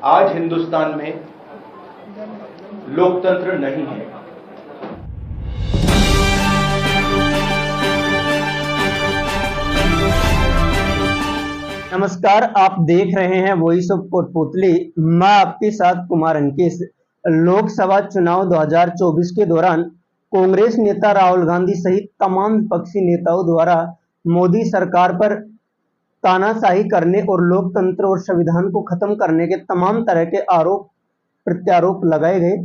आज हिंदुस्तान में लोकतंत्र नहीं है। नमस्कार, आप देख रहे हैं वॉइस ऑफ कोटपुतली। मैं आपके साथ कुमार अंकित। लोकसभा चुनाव 2024 के दौरान कांग्रेस नेता राहुल गांधी सहित तमाम विपक्षी नेताओं द्वारा मोदी सरकार पर तानाशाही करने और लोकतंत्र और संविधान को खत्म करने के तमाम तरह के आरोप प्रत्यारोप लगाए गए।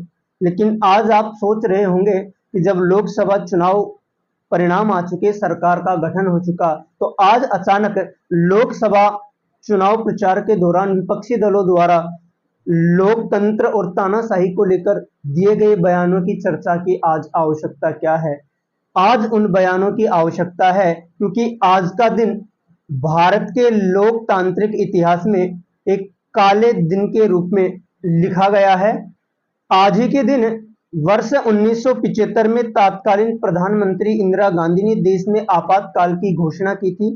लेकिन आज आप सोच रहे होंगे कि जब लोकसभा चुनाव परिणाम आ चुके, सरकार का गठन हो चुका, तो आज अचानक लोकसभा चुनाव प्रचार के दौरान विपक्षी दलों द्वारा लोकतंत्र और तानाशाही को लेकर दिए गए बयानों की चर्चा की आज आवश्यकता क्या है। आज उन बयानों की आवश्यकता है क्योंकि आज का दिन भारत के लोकतांत्रिक इतिहास में एक काले दिन के रूप में लिखा गया है। आज ही के दिन वर्ष 1975 में तत्कालीन प्रधानमंत्री इंदिरा गांधी ने देश में आपातकाल की घोषणा की थी।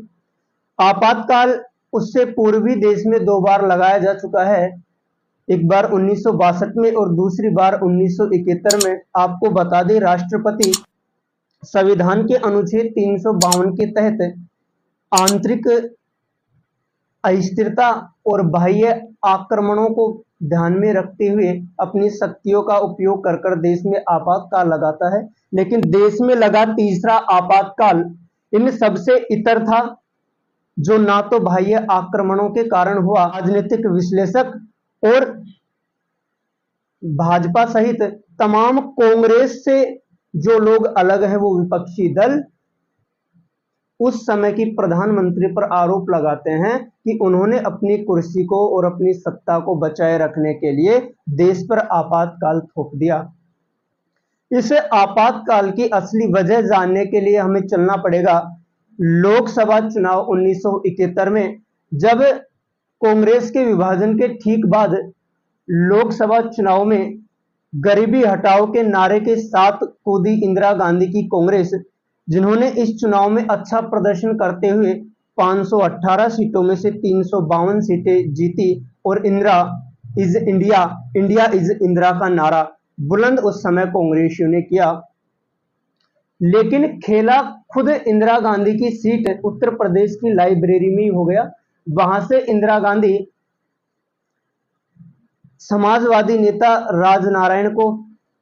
आपातकाल उससे पूर्व भी देश में 2 बार लगाया जा चुका है, एक बार 1962 में और दूसरी बार 1971 में। आपको बता दें, राष्ट्रपति संविधान के अनुच्छेद 352 के तहत आंतरिक अस्थिरता और बाह्य आक्रमणों को ध्यान में रखते हुए अपनी शक्तियों का उपयोग कर देश में आपातकाल लगाता है। लेकिन देश में लगा तीसरा आपातकाल इन सबसे इतर था, जो ना तो बाह्य आक्रमणों के कारण हुआ। राजनीतिक विश्लेषक और भाजपा सहित तमाम कांग्रेस से जो लोग अलग हैं, वो विपक्षी दल उस समय की प्रधानमंत्री पर आरोप लगाते हैं कि उन्होंने अपनी कुर्सी को और अपनी सत्ता को बचाए रखने के लिए देश पर आपातकाल थोप दिया। इस आपातकाल की असली वजह जानने के लिए हमें चलना पड़ेगा लोकसभा चुनाव 1971 में, जब कांग्रेस के विभाजन के ठीक बाद लोकसभा चुनाव में गरीबी हटाओ के नारे के साथ कूदी इंदिरा गांधी की कांग्रेस, जिन्होंने इस चुनाव में अच्छा प्रदर्शन करते हुए 518 सीटों में से 352 सीटें जीती और Indira is India, India is Indira का नारा बुलंद उस समय कांग्रेसियों ने किया। लेकिन खेला खुद इंदिरा गांधी की सीट उत्तर प्रदेश की लाइब्रेरी में ही हो गया। वहां से इंदिरा गांधी समाजवादी नेता राजनारायण को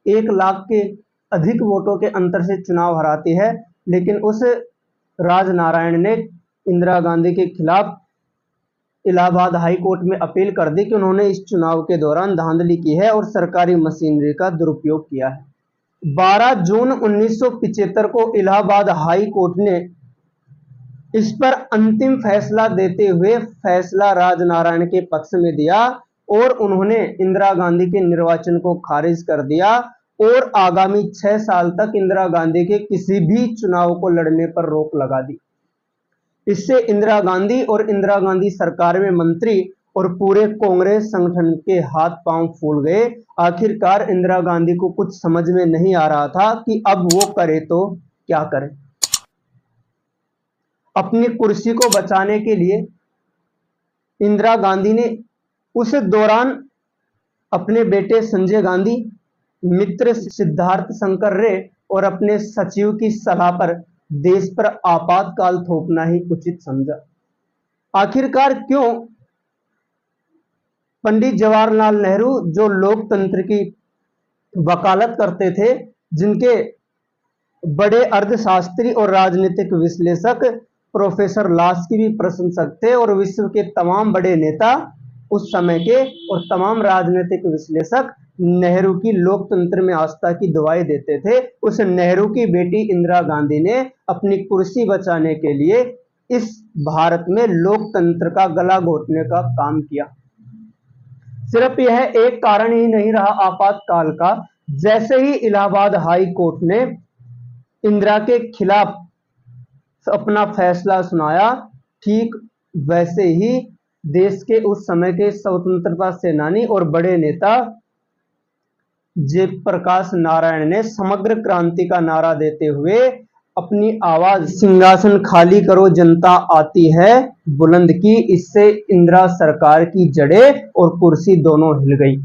1 लाख के अधिक वोटों के अंतर से चुनाव हराती है। लेकिन उस राजनारायण ने इंदिरा गांधी के खिलाफ इलाहाबाद हाई कोर्ट में अपील कर दी कि उन्होंने इस चुनाव के दौरान धांधली की है और सरकारी मशीनरी का दुरुपयोग किया है। 12 जून 1975 को इलाहाबाद हाई कोर्ट ने इस पर अंतिम फैसला देते हुए फैसला राजनारायण के पक्ष में दिया और उन्होंने इंदिरा गांधी के निर्वाचन को खारिज कर दिया और आगामी 6 साल तक इंदिरा गांधी के किसी भी चुनाव को लड़ने पर रोक लगा दी। इससे इंदिरा गांधी और इंदिरा गांधी सरकार में मंत्री और पूरे कांग्रेस संगठन के हाथ पांव फूल गए। आखिरकार इंदिरा गांधी को कुछ समझ में नहीं आ रहा था कि अब वो करे तो क्या करे। अपनी कुर्सी को बचाने के लिए इंदिरा गांधी ने उस दौरान अपने बेटे संजय गांधी, मित्र सिद्धार्थ शंकर रे और अपने सचिव की सलाह पर देश पर आपातकाल थोपना ही उचित समझा। आखिरकार क्यों? पंडित जवाहरलाल नेहरू, जो लोकतंत्र की वकालत करते थे, जिनके बड़े अर्थशास्त्री और राजनीतिक विश्लेषक प्रोफेसर लास्की भी प्रशंसक थे और विश्व के तमाम बड़े नेता उस समय के और तमाम राजनीतिक विश्लेषक नेहरू की लोकतंत्र में आस्था की दुआएं देते थे। उस नेहरू की बेटी इंदिरा गांधी ने अपनी कुर्सी बचाने के लिए इस भारत में लोकतंत्र का गला घोटने का काम किया। सिर्फ यह एक कारण ही नहीं रहा आपातकाल का। जैसे ही इलाहाबाद हाई कोर्ट ने इंदिरा के खिलाफ अपना फैसला सुनाया, ठीक वैसे ही देश के उस समय के स्वतंत्रता सेनानी और बड़े नेता जयप्रकाश नारायण ने समग्र क्रांति का नारा देते हुए अपनी आवाज सिंहासन खाली करो जनता आती है बुलंद की, इससे इंदिरा सरकार की जड़ें और कुर्सी दोनों हिल गई।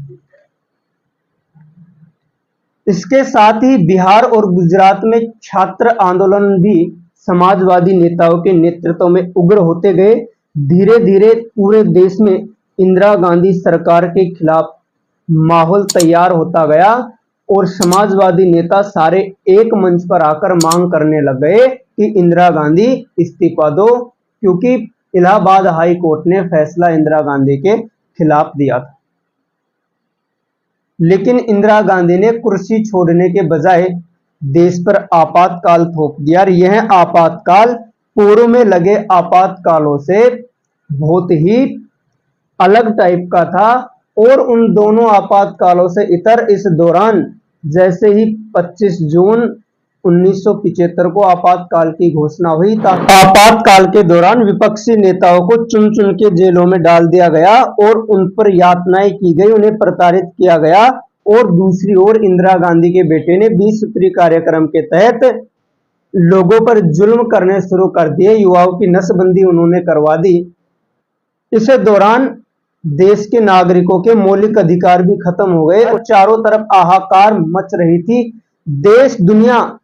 इसके साथ ही बिहार और गुजरात में छात्र आंदोलन भी समाजवादी नेताओं के नेतृत्व में उग्र होते गए। धीरे धीरे पूरे देश में इंदिरा गांधी सरकार के खिलाफ माहौल तैयार होता गया और समाजवादी नेता सारे एक मंच पर आकर मांग करने लग गए कि इंदिरा गांधी इस्तीफा दो, क्योंकि इलाहाबाद हाई कोर्ट ने फैसला इंदिरा गांधी के खिलाफ दिया था। लेकिन इंदिरा गांधी ने कुर्सी छोड़ने के बजाय देश पर आपातकाल थोप दिया। यह आपातकाल पूर्व में लगे आपातकालों से बहुत ही अलग टाइप का था और उन दोनों आपातकालों से इतर इस दौरान जैसे ही 25 जून 1975 को आपातकाल की घोषणा हुई, आपातकाल के दौरान विपक्षी नेताओं को चुन चुन के जेलों में डाल दिया गया और उन पर यातनाएं की गई, उन्हें प्रताड़ित किया गया। और दूसरी ओर इंदिरा गांधी के बेटे ने 20 सूत्री कार्यक्रम के तहत लोगों पर जुल्म करने शुरू कर दिए, युवाओं की नसबंदी उन्होंने करवा दी। इस दौरान देश के नागरिकों के मौलिक अधिकार भी खत्म हो गए और चारों तरफ हाहाकार मच रही थी। देश दुनिया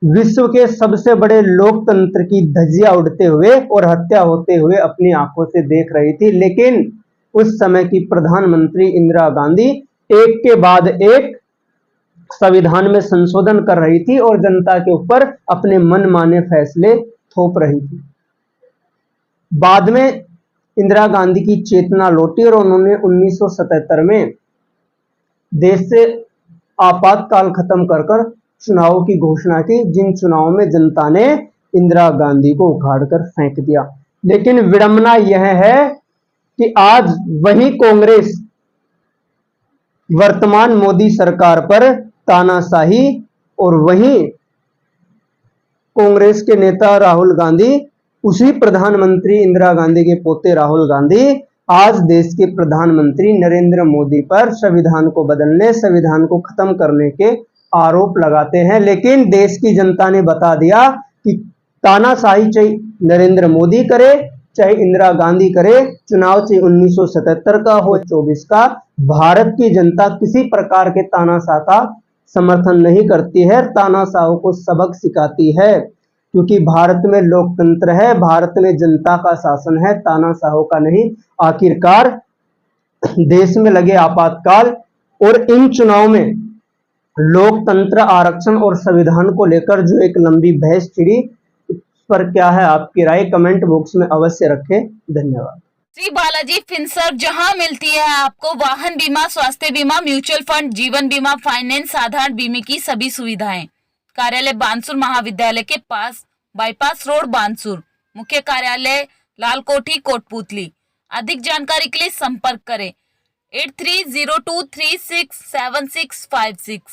विश्व के सबसे बड़े लोकतंत्र की धज्जियां उड़ते हुए और हत्या होते हुए अपनी आंखों से देख रही थी। लेकिन उस समय की प्रधानमंत्री इंदिरा गांधी एक के बाद एक संविधान में संशोधन कर रही थी और जनता के ऊपर अपने मनमाने फैसले थोप रही थी। बाद में इंदिरा गांधी की चेतना लौटी और उन्होंने 1977 में देश से आपातकाल खत्म कर कर चुनावों की घोषणा की, जिन चुनावों में जनता ने इंदिरा गांधी को उखाड़कर फेंक दिया। लेकिन विडंबना यह है कि आज वही कांग्रेस वर्तमान मोदी सरकार पर तानाशाही और वही कांग्रेस के नेता राहुल गांधी, उसी प्रधानमंत्री इंदिरा गांधी के पोते राहुल गांधी आज देश के प्रधानमंत्री नरेंद्र मोदी पर संविधान को बदलने, संविधान को खत्म करने के आरोप लगाते हैं। लेकिन देश की जनता ने बता दिया कि तानाशाही चाहे नरेंद्र मोदी करे चाहे इंदिरा गांधी करे, चुनाव चाहे 1977 का हो 24 का, भारत की जनता किसी प्रकार के तानाशाह का समर्थन नहीं करती है, तानाशाहों को सबक सिखाती है। क्योंकि भारत में लोकतंत्र है, भारत में जनता का शासन है, तानाशाहों का नहीं। आखिरकार देश में लगे आपातकाल और इन चुनाव में लोकतंत्र, आरक्षण और संविधान को लेकर जो एक लंबी बहस छिड़ी, उस पर क्या है आपकी राय, कमेंट बॉक्स में अवश्य रखें। धन्यवाद। श्री बालाजी फिनसर्व, जहां मिलती है आपको वाहन बीमा, स्वास्थ्य बीमा, म्यूचुअल फंड, जीवन बीमा, फाइनेंस, साधारण बीमे की सभी सुविधाएं। कार्यालय बानसूर महाविद्यालय के पास, बाईपास रोड बानसूर। मुख्य कार्यालय लालकोठी कोटपुतली। अधिक जानकारी के लिए संपर्क करें 8302367656।